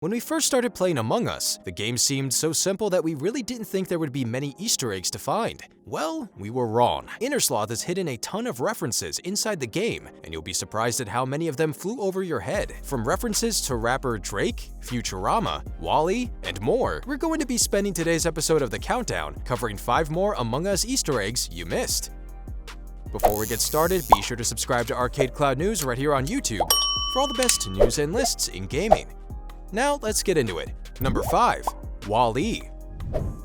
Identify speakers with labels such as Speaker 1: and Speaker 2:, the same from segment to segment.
Speaker 1: When we first started playing Among Us, the game seemed so simple that we really didn't think there would be many Easter eggs to find. Well, we were wrong. Innersloth has hidden a ton of references inside the game, and you'll be surprised at how many of them flew over your head. From references to rapper Drake, Futurama, Walle, and more, we're going to be spending today's episode of The Countdown covering 5 more Among Us Easter eggs you missed. Before we get started, be sure to subscribe to ArcadeCloud News right here on YouTube for all the best news and lists in gaming. Now let's get into it. Number 5. Walle.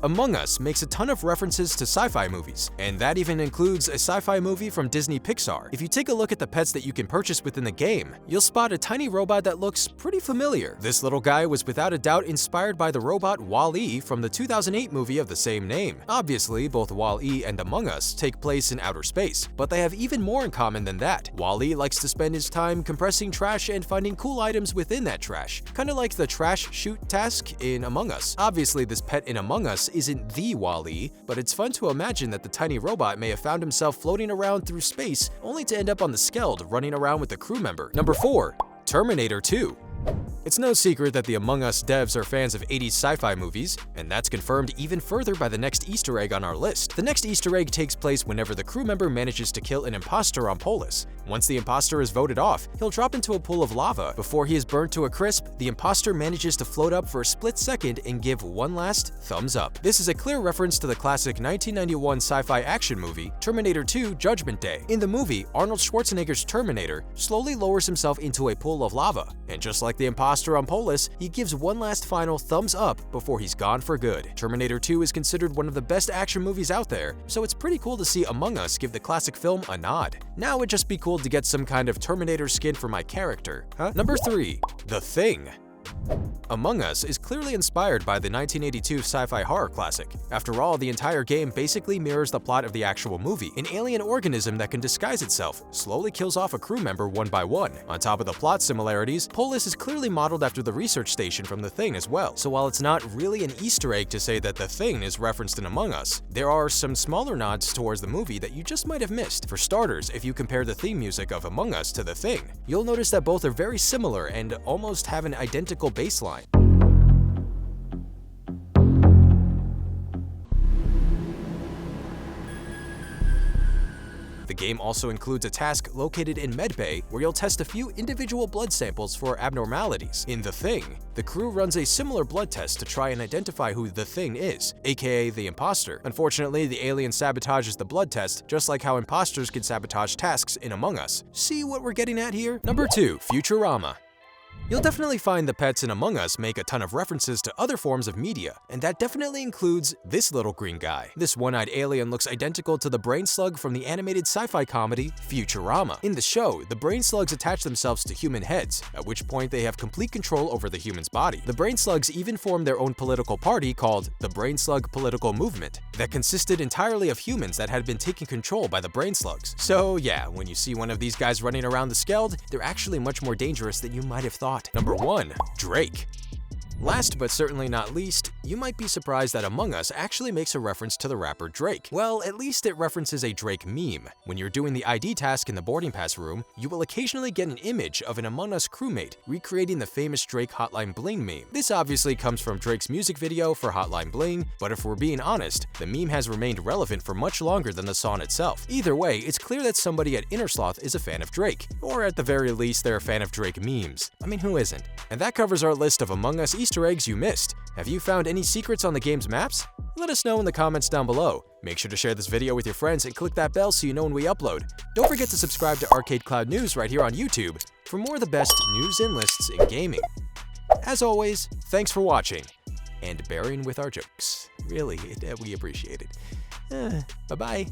Speaker 1: Among Us makes a ton of references to sci-fi movies, and that even includes a sci-fi movie from Disney Pixar. If you take a look at the pets that you can purchase within the game, you'll spot a tiny robot that looks pretty familiar. This little guy was without a doubt inspired by the robot Walle from the 2008 movie of the same name. Obviously, both Walle and Among Us take place in outer space, but they have even more in common than that. Walle likes to spend his time compressing trash and finding cool items within that trash, kinda like the trash chute task in Among Us. Obviously, this pet in Among Us isn't the Walle, but it's fun to imagine that the tiny robot may have found himself floating around through space only to end up on the Skeld running around with a crew member. Number 4. Terminator 2. It's no secret that the Among Us devs are fans of 80s sci-fi movies, and that's confirmed even further by the next Easter egg on our list. The next Easter egg takes place whenever the crew member manages to kill an imposter on Polis. Once the imposter is voted off, he'll drop into a pool of lava. Before he is burnt to a crisp, the imposter manages to float up for a split second and give one last thumbs up. This is a clear reference to the classic 1991 sci-fi action movie, Terminator II: Judgment Day. In the movie, Arnold Schwarzenegger's Terminator slowly lowers himself into a pool of lava, and just like the imposter on Polis, he gives one last final thumbs up before he's gone for good. Terminator 2 is considered one of the best action movies out there, so it's pretty cool to see Among Us give the classic film a nod. Now it'd just be cool to get some kind of Terminator skin for my character, huh? Number 3. The Thing. Among Us is clearly inspired by the 1982 sci-fi horror classic. After all, the entire game basically mirrors the plot of the actual movie. An alien organism that can disguise itself slowly kills off a crew member one by one. On top of the plot similarities, Polis is clearly modeled after the research station from The Thing as well. So while it's not really an Easter egg to say that The Thing is referenced in Among Us, there are some smaller nods towards the movie that you just might have missed. For starters, if you compare the theme music of Among Us to The Thing, you'll notice that both are very similar and almost have an identical bass line. The game also includes a task located in Medbay where you'll test a few individual blood samples for abnormalities. In The Thing, the crew runs a similar blood test to try and identify who The Thing is, aka the imposter. Unfortunately, the alien sabotages the blood test, just like how imposters can sabotage tasks in Among Us. See what we're getting at here? Number 2. Futurama. You'll definitely find the pets in Among Us make a ton of references to other forms of media, and that definitely includes this little green guy. This one-eyed alien looks identical to the brain slug from the animated sci-fi comedy Futurama. In the show, the brain slugs attach themselves to human heads, at which point they have complete control over the human's body. The brain slugs even formed their own political party called the Brain Slug Political Movement that consisted entirely of humans that had been taken control by the brain slugs. So yeah, when you see one of these guys running around the Skeld, they're actually much more dangerous than you might have thought. Number 1. Drake. Last but certainly not least, you might be surprised that Among Us actually makes a reference to the rapper Drake. Well, at least it references a Drake meme. When you're doing the ID task in the boarding pass room, you will occasionally get an image of an Among Us crewmate recreating the famous Drake Hotline Bling meme. This obviously comes from Drake's music video for Hotline Bling, but if we're being honest, the meme has remained relevant for much longer than the song itself. Either way, it's clear that somebody at Innersloth is a fan of Drake, or at the very least, they're a fan of Drake memes. I mean, who isn't? And that covers our list of Among Us Easter eggs you missed. Have you found any secrets on the game's maps? Let us know in the comments down below. Make sure to share this video with your friends and click that bell so you know when we upload. Don't forget to subscribe to ArcadeCloud News right here on YouTube for more of the best news and lists in gaming. As always, thanks for watching and bearing with our jokes. Really, we appreciate it. Bye-bye.